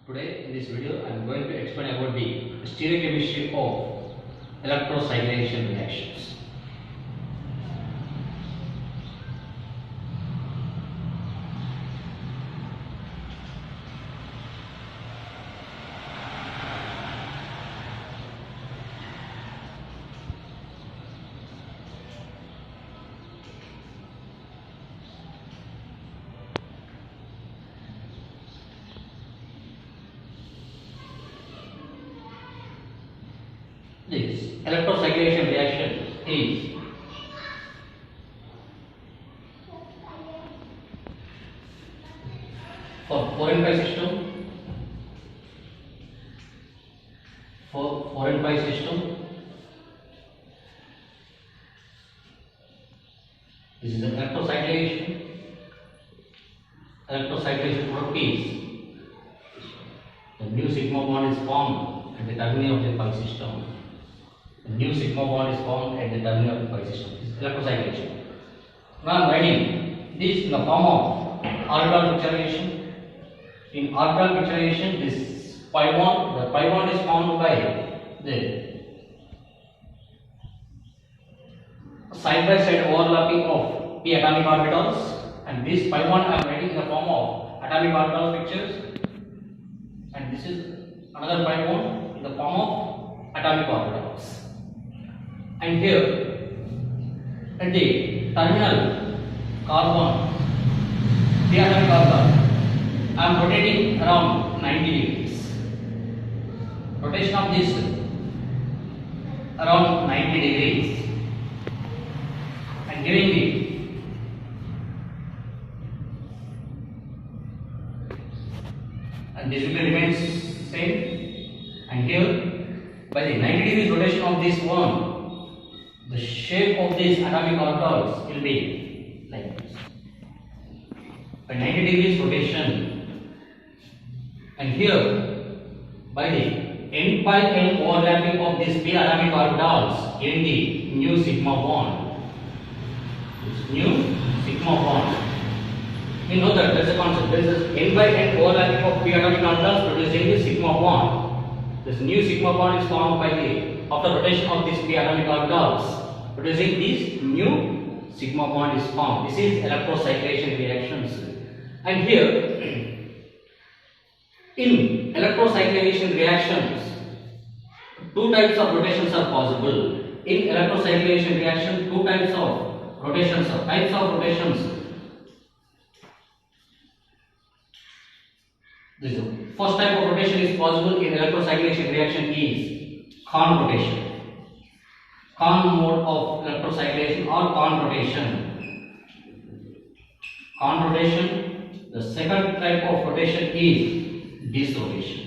Today in this video I am going to explain about the stereochemistry of electrocyclation reactions. This electrocyclation reaction is for 4n pi system. For 4n pi system, this is an electrocyclation. Electrocyclation properties. The new sigma bond is formed at the terminal of the pi system. The new sigma bond is formed at the terminal of the pi system. This is electrocyclation. Now I am writing this in the form of orbital picturization. In orbital picturization, this pi bond, the pi bond is formed by the side by side overlapping of p atomic orbitals, and this pi bond I am writing in the form of atomic orbital pictures, and this is another pi bond in the form of atomic orbitals. And here at the terminal carbon, the atomic orbital, I am rotating around 90 degrees. Rotation of this around 90 degrees and giving the and this will remains same. And here by the 90 degrees rotation of this one, the shape of these atomic orbitals will be like this. By 90 degrees rotation, and here by the n pi n overlapping of these p atomic orbitals in the new sigma bond. This new sigma bond. We know that there is a concept. There is n by n overlapping of p atomic orbitals producing the sigma bond. This new sigma bond is formed by the after rotation of these p atomic orbitals, producing this new sigma bond is formed. This is electrocyclation reactions. And here in electrocyclation reactions, two types of rotations are possible. In electrocyclation reaction, two types of rotations are This first type of rotation is possible in electrocyclation reaction is Kahn rotation. Kahn mode of electrocyclation or Kahn rotation. Kahn rotation. The second type of rotation is disk rotation.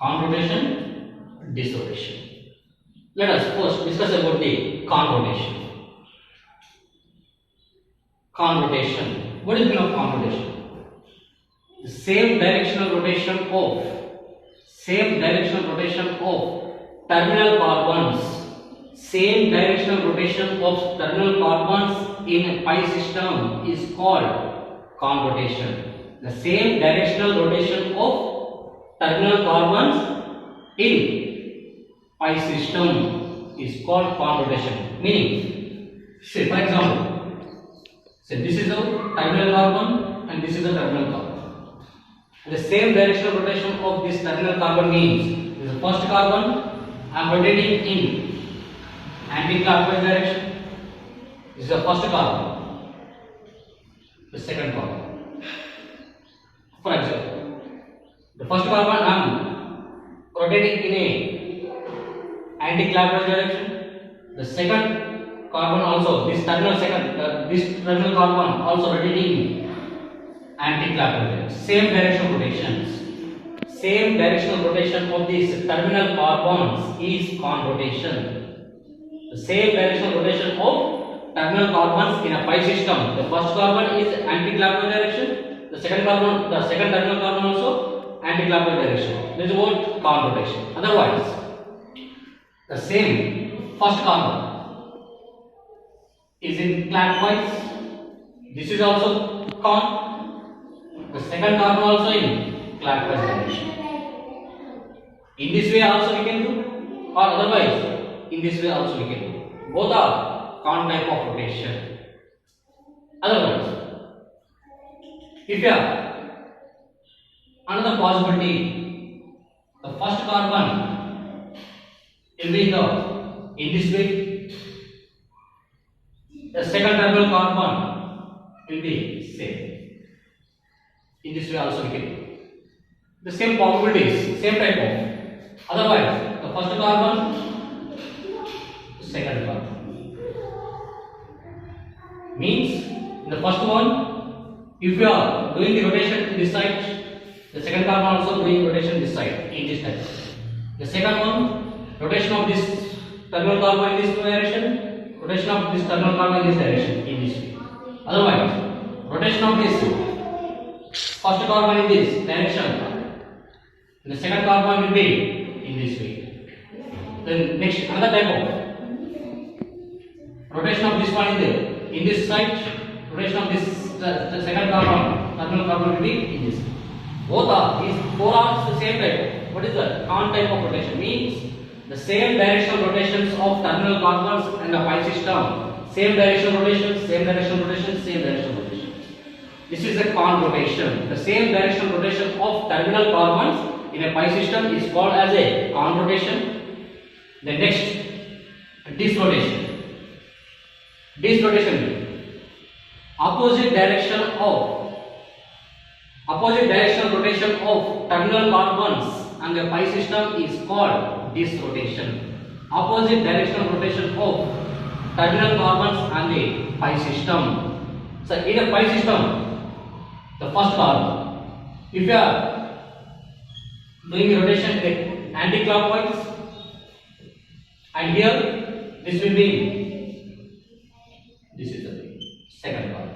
Kahn rotation, disk rotation. Let us first discuss about the Kahn rotation. Kahn rotation. What is the meaning of Kahn rotation? The same directional rotation of terminal carbons. Same directional rotation of terminal carbons in a pi system is called Kahn rotation. The same directional rotation of terminal carbons in pi system is called Kahn rotation. Meaning, say for example, say this is a terminal carbon and this is a terminal carbon. The same directional rotation of this terminal carbon means this is the first carbon. I am rotating in anti-clockwise direction. This is the first carbon. The second carbon. For example, the first carbon I am rotating in a anti-clockwise direction. The second carbon also, this terminal carbon also rotating in anti-clockwise direction. Same directional rotations. Same directional rotation of these terminal carbons is Kahn rotation. The same directional rotation of terminal carbons in a pi system. The first carbon is anti-clockwise direction. The second terminal carbon also anti-clockwise direction. This is what Kahn rotation. Otherwise, the same first carbon is in clockwise. This is also Kahn. The second carbon also in clockwise direction. In this way also we can do, or otherwise in this way also we can do. Both are con type of rotation. Otherwise, if you have another possibility, the first carbon will be in this way, the second terminal carbon will be same. In this way also we can do. The same probabilities, same type of. Otherwise, the first carbon, second carbon. Means in the first one, if you are doing the rotation this side, the second carbon also doing rotation this side in this type. The second one, rotation of this terminal carbon in this direction, rotation of this terminal carbon in this direction in this way. Otherwise, rotation of this first carbon in this direction, and the second carbon will be in this way. Then next another type of rotation of this one in this side, rotation of this the second carbon, terminal carbon will be in this. Both are these four are the same type. What is the con type of rotation? Means the same directional rotations of terminal carbons and the pi system. Same directional rotations, same directional rotations, same directional rotations. This is a con rotation. The same directional rotation of terminal carbons in a pi system is called as a con rotation. The next, disrotation. Disrotation, opposite directional rotation of terminal carbons and the pi system is called disrotation. Opposite directional rotation of terminal carbons and the pi system. So in a pi system, the first carbon, if you are doing the rotation anti-clockwise, and here this will be, this is the second carbon.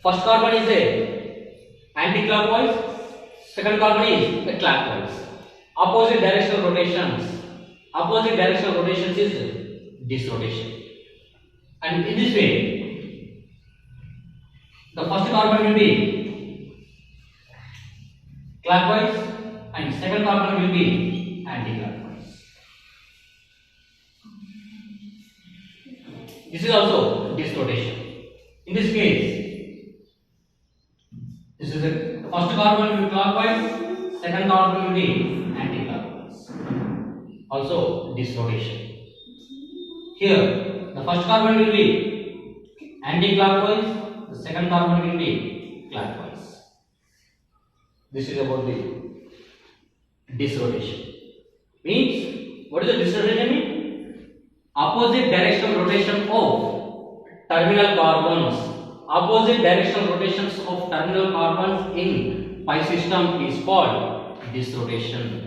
First carbon is a anti-clockwise, second carbon is a clockwise. Opposite directional rotations. Opposite directional rotations is disrotation. And in this way, the first carbon will be clockwise and second carbon will be anti-clockwise. This is also disrotation. In this case, this is the first carbon will be clockwise, second carbon will be anti-clockwise. Also disrotation. Here, the first carbon will be anti-clockwise, the second carbon will be clockwise. This is about the disrotation. Means, what is the disrotation mean? Opposite directional rotation of terminal carbons. Opposite directional rotations of terminal carbons in pi system is called disrotation.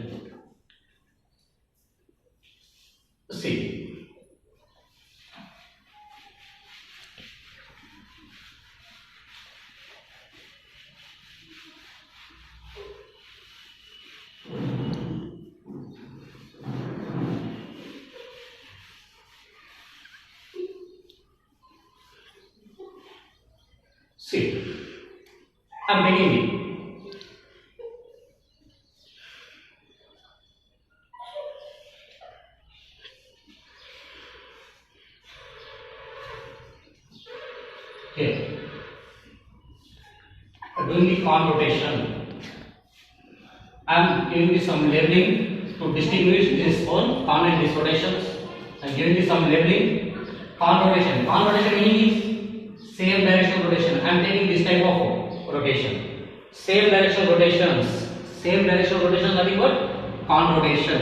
See, I am taking it. Here, doing the con rotation. I am giving you some labeling to distinguish this on con and disrotations. I am giving you some labeling. Con rotation. Con rotation meaning is same directional rotation. I am taking this type of rotation. Same directional rotations. Same directional rotations are what? Con rotation.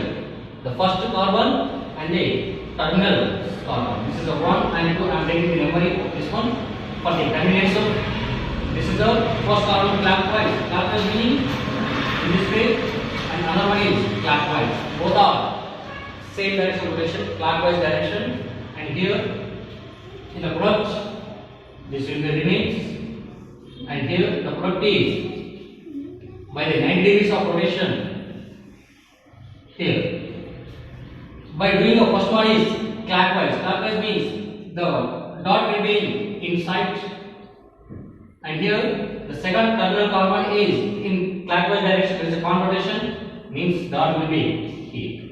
The first carbon and the terminal carbon. This is the 1 and 2. I am taking the memory of this one for the convenience of. This is the first carbon clockwise. Clockwise meaning in this way, and another one is clockwise. Both are same direction rotation, clockwise direction, and here in the product this will be remains, and here the product is by the 90 degrees of rotation. Here, by doing the first one is clockwise. Clockwise means the dot will be inside, and here the second terminal carbon is in clockwise direction. There is a conversion, means dot will be here.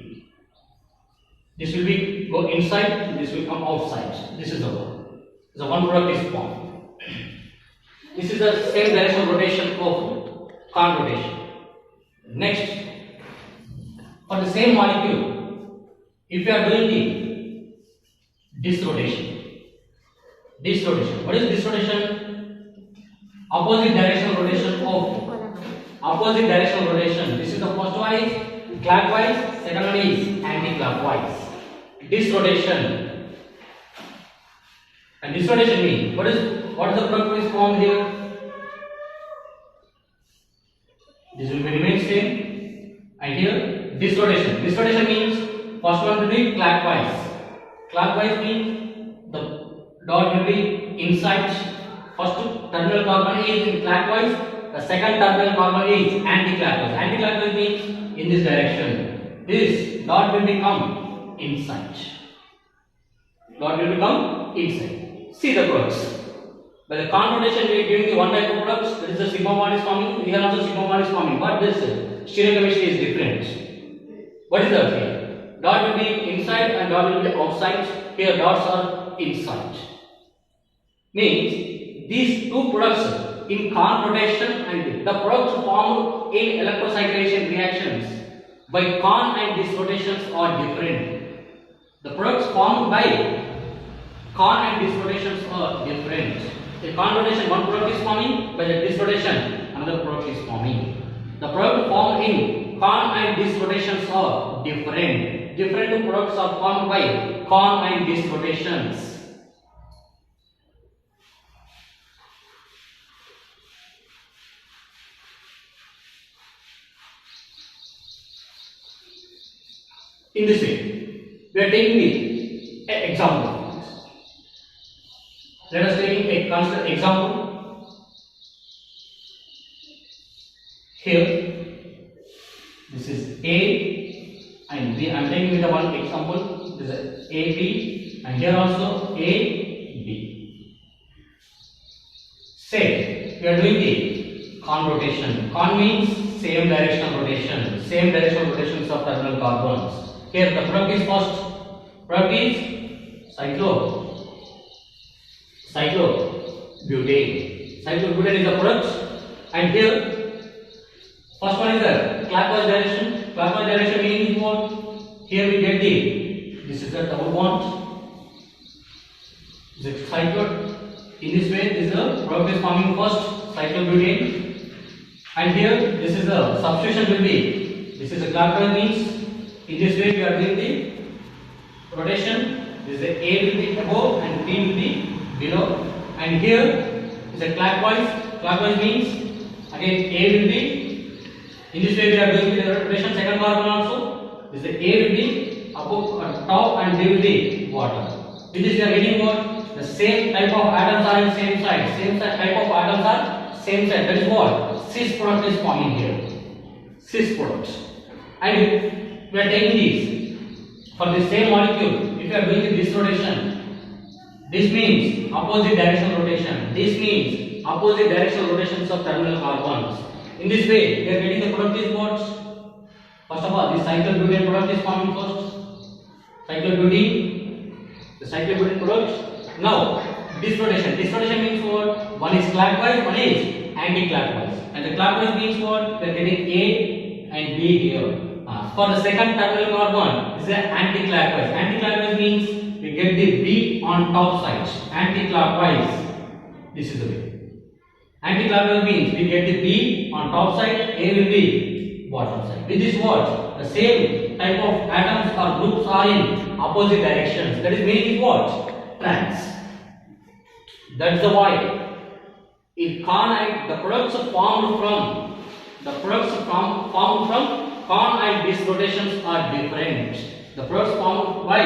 This will be go inside, this will come outside. This is the one. The one product is formed. This is the same direction of rotation of conversion. Next, for the same molecule, if you are doing the disrotation. What is disrotation? Opposite direction of rotation. This is the first one is clockwise, second one is anti-clockwise. Disrotation. And disrotation means what is the product is formed here? This will remain same. And here disrotation. Disrotation means first one will be clockwise. Clockwise means the dot will be inside. First terminal carbon is in clockwise. The second terminal carbon is anti-clockwise. Anti-clockwise means in this direction. This dot will become inside. See the products. By the conversion we are giving the one type of products. There is a sigma bond is forming. Here also sigma bond is forming. But this stereochemistry is different. What is that here? Dot will be inside and dot will be outside. Here dots are inside. Means these two products in conversion and the products formed in electrocyclation reactions by con and dis rotations are different. The products formed by con and dis rotations are different. In conversion one product is forming, by the dis rotation another product is forming. The product formed in con and dis rotations are different. Different two products are formed by con and dis rotations. In this way, we are taking the example. Let us take a constant example. Here, this is A and B. I am taking the one example. This is A B, and here also A B. Say we are doing the con rotation. Con means same direction of rotation. Same direction of rotations of terminal carbons. Here the product is first. Product is cyclobutane. Cyclobutane is the product, and here first one is the clockwise direction. Clockwise direction means what? Here we get this is the double bond. This is cyclode. In this way, this is the product is forming first, cyclobutane, and here this is the substitution will be. This is the clockwise means. In this way, we are doing the rotation. This is the A will be above and B will be below. And here is a clockwise. Clockwise means again A will be. In this way, we are doing the rotation. Second carbon also. This is the A will be above top and B will be bottom. In this, we are getting what? The same type of atoms are in same side. Same type of atoms are same side. That is what cis product is forming here. Cis product. And we are taking these for the same molecule. If you are doing this rotation, this means opposite direction rotation. This means opposite direction rotations of terminal carbons. In this way, we are getting the product is what? First of all, this cyclobutane product is forming first. Cyclobutane, the cyclobutane product. Now, this rotation. This rotation means what? One is clockwise, one is anti-clockwise. And the clockwise means what? We are getting A and B here. For the second terminal carbon, this is anti-clockwise. Anti-clockwise means we get the B on top side. Anti-clockwise. This is the way. Anti-clockwise means we get the B on top side, A will be bottom side. With this what? The same type of atoms or groups are in opposite directions. That is meaning what? Trans. That's the why. In con and the products are formed from con and dis rotations are different. The products formed by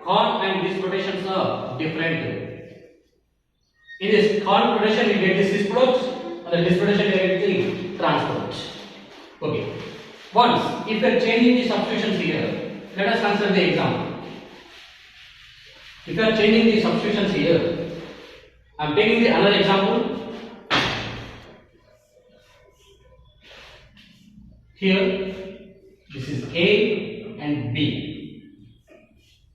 con and dis rotations are different. In this con rotation, we get this cis product, and the dis rotation we get the trans product. Okay. Once, if we are changing the substitutions here, let us consider the example. If you are changing the substitutions here, I am taking the another example. Here, this is A and B.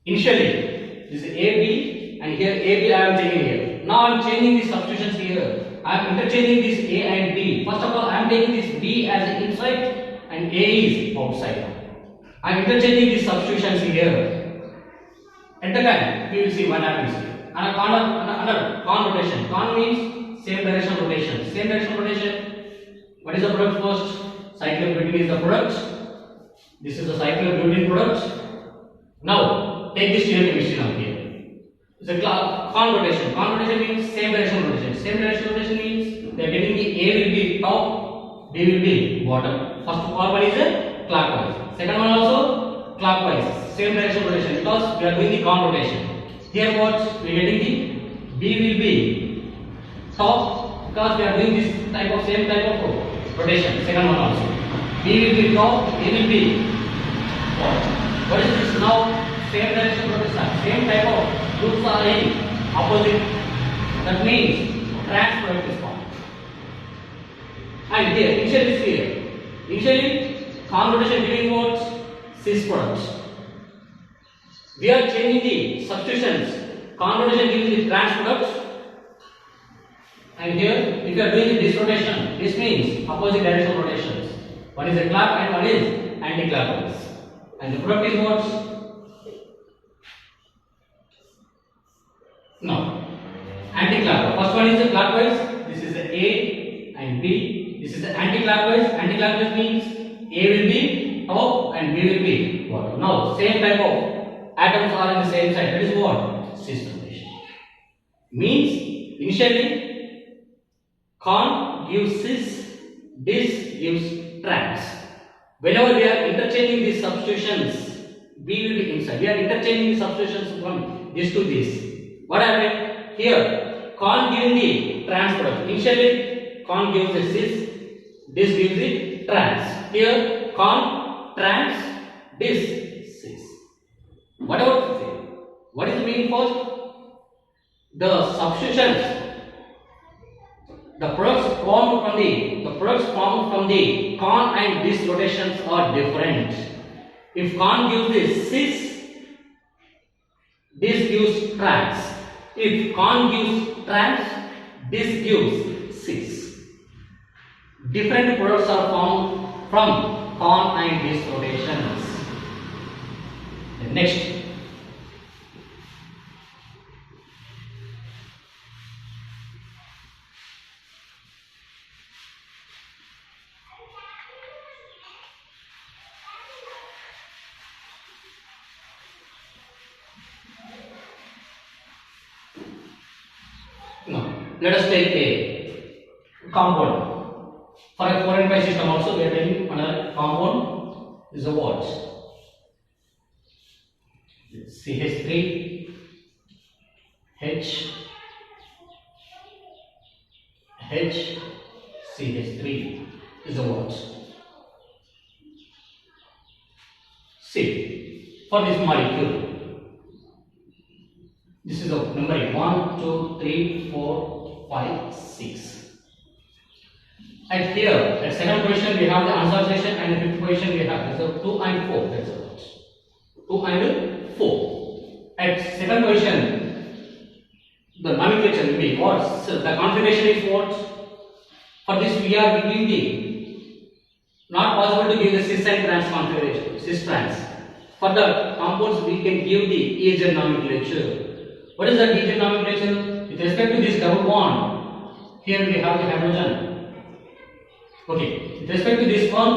Initially, this is A, B, and here A, B I am taking here. Now I am changing the substitutions here. I am interchanging this A and B. First of all, I am taking this B as inside and A is outside. I am interchanging these substitutions here. At the time, we will see what happens here. Another con rotation. Con means same direction rotation. Same direction rotation. What is the product first? Cyclobutene is the product. This is the cyclobutene product. Now, take this to your chemistry now here. It's a con rotation. Con rotation means same direction rotation. Same direction rotation means they are getting the A will be top, B will be bottom. First of all, one is a clockwise. Second one also clockwise. Same direction rotation because we are doing the con rotation. Here what we are getting the B will be top because we are doing this type of same type of rotation. Second one also. B will be top, A will be bottom. What is this now? Same direction rotation. Same type of groups are in opposite. That means trans product is formed. And here, initially is here. Initially, con rotation giving what? Cis products. We are changing the substitutions. Con rotation giving the trans products. And here, if you are doing this rotation, this means opposite direction rotations. One is a clock and one is anti-clockwise. And the product is what? No. Anti-clockwise. First one is the clockwise. This is the A and B. This is the anti-clockwise. Anti-clockwise means A will be top and B will be bottom. Now, same type of atoms are in the same side. That is what? Cis rotation. Means initially con gives cis, dis gives trans. Whenever we are interchanging these substitutions, B will be inside. We are interchanging the substitutions from this to this. What happened? Here, con gives the trans product. Initially, con gives the cis, dis gives the trans. Here, con, trans, dis, cis. What about this? What is the meaning first? The substitutions, the products formed from the con and dis rotations are different. If con gives the cis, dis gives trans. If con gives trans, dis gives cis. Different products are formed from con and dis rotations. The next. Now, let us take a compound. For a 4 and 5 system also we are taking another compound. This is a what? CH3 H CH3 is a what? C. For this molecule, this is a number 1, 2, 3, 4, 5, 6. And here, at second position we have the unsaturation, and the fifth position we have so 2 and 4. That's what. 2 and 4. At second position, the nomenclature will be what? So the configuration is what? For this we are giving the not possible to give the cis and trans configuration, cis trans. For the compounds we can give the EZ nomenclature. What is the EZ nomenclature? With respect to this double bond, here we have the hydrogen. Okay, with respect to this one,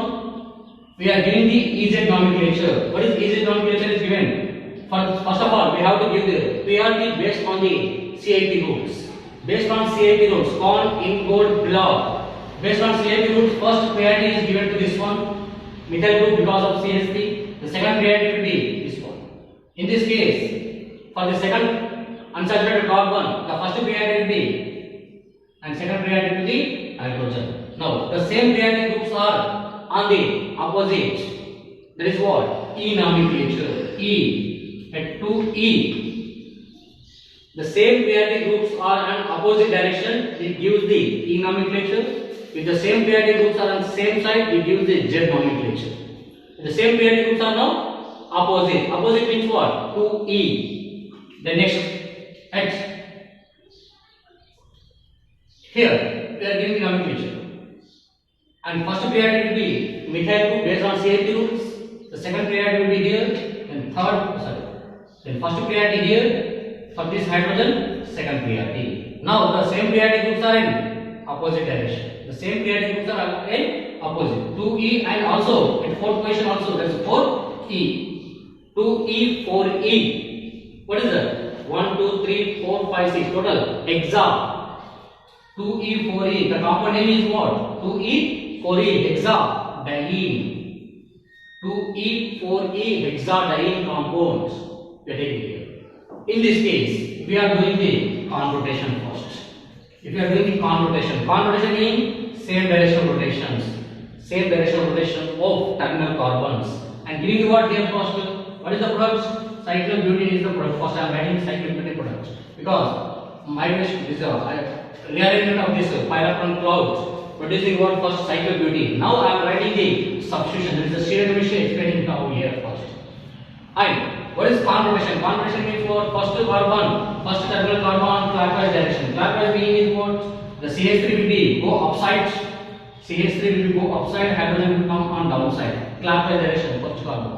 we are giving the EZ nomenclature. What is EZ nomenclature is given? First of all, we have to give the priority based on the CIP rules. Based on CIP rules, con, in, gold, block. Based on CIP rules, first priority is given to this one, methyl group because of CSP. The second priority will be this one. In this case, for the second unsaturated carbon, the first priority will be, and second priority will be hydrogen. Now, the same priority groups are on the opposite. That is what? E nomenclature. E. At 2E. The same priority groups are on opposite direction. It gives the E nomenclature. if the same periodic groups are on the same side, we give the Z nomenclature. If the same periodic groups are now opposite. Opposite means what? 2E. The next H. Here we are giving the nomenclature. And first periodic will be methyl group based on CH3 rules. The second periodic will be here. Then first periodic here for this hydrogen, second periodic. Now the same periodic groups are in opposite direction. The same periodic groups are in opposite. 2E and also in fourth position also there is 4E. 2E, 4E. What is that? 1, 2, 3, 4, 5, 6 total. Hexa. 2E, 4E. The compound name is what? 2E, 4E. Hexadiene. 2E, 4E hexadiene compounds. We are taking here. In this case, we are doing the conrotation first. If we are doing the conrotation means same directional rotations, same directional rotation of terminal carbons. And giving the what here first? What is the product? Cyclobutene is the product. First I am writing cyclobutene product because migration is a rearrangement of this pyrophore clouds producing what first cyclobutene. Now I am writing the substitution. There is a serial machine explaining now here first. And what is conrotation? Conrotation means what? First carbon, first terminal carbon clockwise direction. Clockwise meaning what? The CH3 will be go upside. CH3 will go upside. Hydrogen will come on downside. Clockwise direction. First carbon.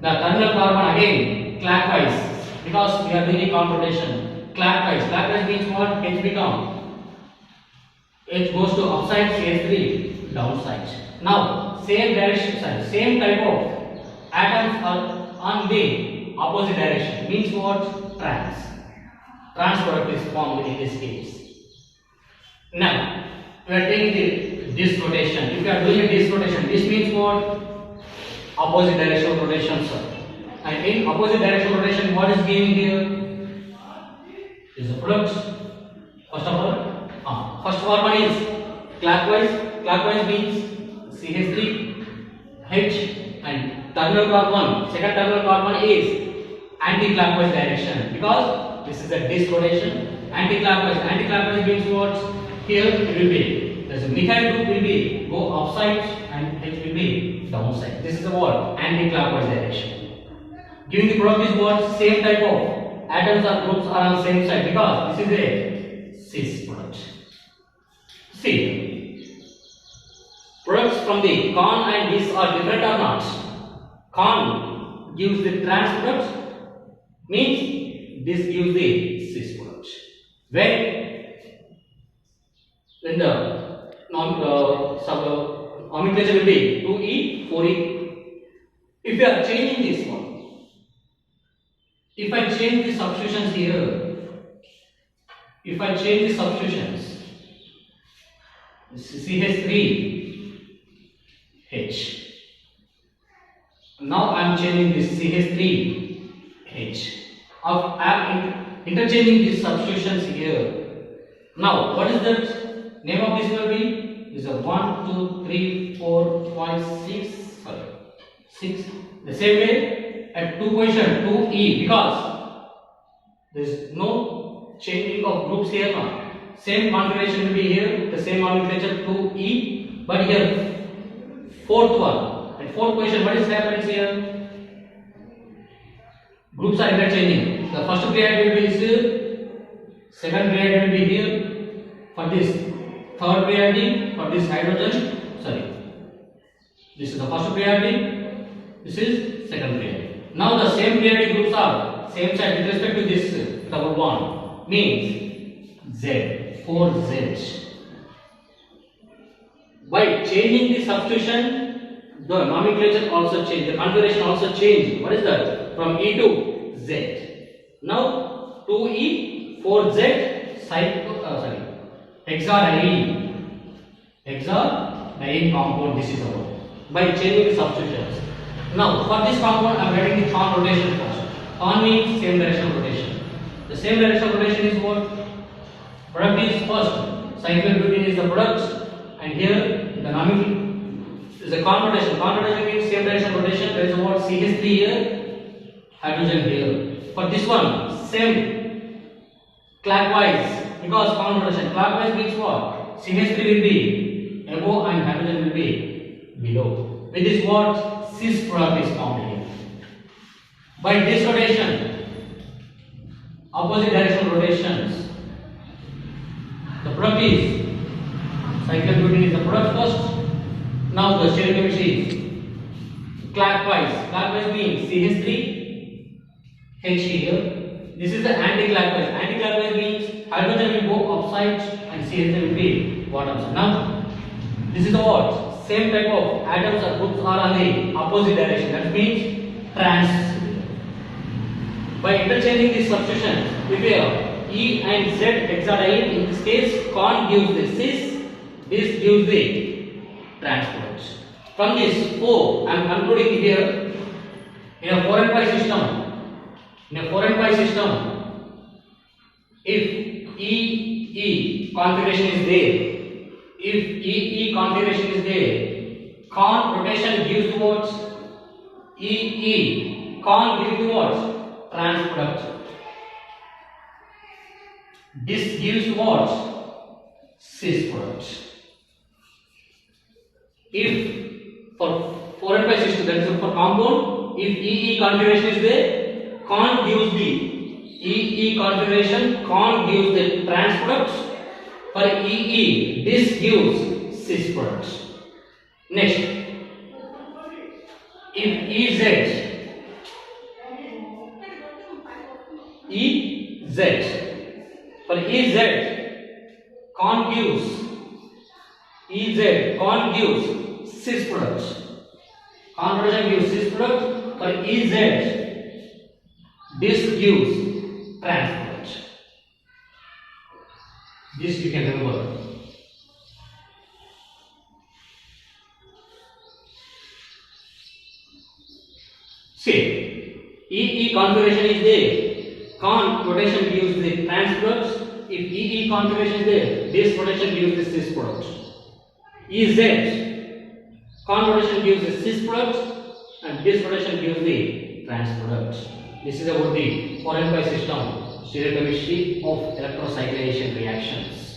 The terminal carbon again clockwise because we are doing conrotation. Clockwise. Clockwise means what? H become. H goes to upside. CH3 downside. Now same direction, same type of atoms are on the opposite direction means what? Trans product is formed in this case. Now we are taking this rotation. If you are doing this rotation, this means what? Opposite direction rotation, sir. And in opposite direction rotation, what is given here? Is the product. First of all, first carbon is clockwise. Clockwise means CH3 H. And terminal carbon, second terminal carbon is anti-clockwise direction because this is a disk rotation. Anti-clockwise. Anti-clockwise means what? Here it will be. There's a methyl group will be go upside and H will be downside. This is the what? Anti-clockwise direction. Giving the product is what? Same type of atoms or groups are on the same side because this is a cis product. See. Products from the con and dis are different or not? Con gives the trans product, means this gives the cis product. When the nomenclature will be 2E, 4E. If we are changing this one, if I change the substitutions here, if I change the substitutions, CH3 H. Now I am changing this CH3 H. I am interchanging these substitutions here. Now what is that? Name of this will be is a 1, 2, 3, 4, 5, 6. Sorry, 6. The same way at 2 position 2E because there is no changing of groups here now. Same configuration will be here. The same nomenclature 2E, but here fourth one, at fourth position, what is happening here? Groups are interchanging. The first period will be here, second period will be here. For this third period, for this hydrogen, sorry, this is the first period, this is second period. Now the same periodic groups are same side with respect to this double bond, means Z, 4Z. By changing the substitution, the nomenclature also changed, the configuration also changed. What is that? From E to Z. Now 2E, 4Z, hexadiene compound. This is our. By changing the substitutions. Now for this compound, I am writing the con rotation first. Con means same direction rotation. The same direction rotation is what? Product is first. Cyclobutene is the product. And here the nomenclature is a con rotation. Con rotation means same direction rotation. There is a what? CH3 here, hydrogen here. For this one, same clockwise because con rotation. Clockwise means what? CH3 will be above and hydrogen will be below. With this what? Cis product is found here. By this rotation, opposite direction rotations, the product is cyclobutene is the product first. Now the stereochemistry is clockwise. Clockwise means CH3 H here. This is the anti-clockwise. Anti-clockwise means hydrogen will go upside and CH3 will be bottom side. Now this is the what? Same type of atoms or groups are on the opposite direction. That means trans. By interchanging this substitution, if we have E and Z hexadiene, in this case, con gives the cis, this gives the trans product. From this O, I am concluding here, in a 4 and 5 system, if E configuration is there, con rotation gives towards con gives towards trans product. This gives towards cis product. If for 4 and 5 system, that is for compound, if configuration is there, con gives the configuration, con gives the trans product. For this gives cis product. Next, if for con gives cis product. Con rotation gives cis product. For this gives trans product. This you can remember. See, configuration is there, con rotation gives the trans products. If configuration is there, this rotation gives the cis product. Con rotation gives the cis product and this rotation gives the trans product. This is about the 4 and 5 system stereochemistry of electrocyclization reactions.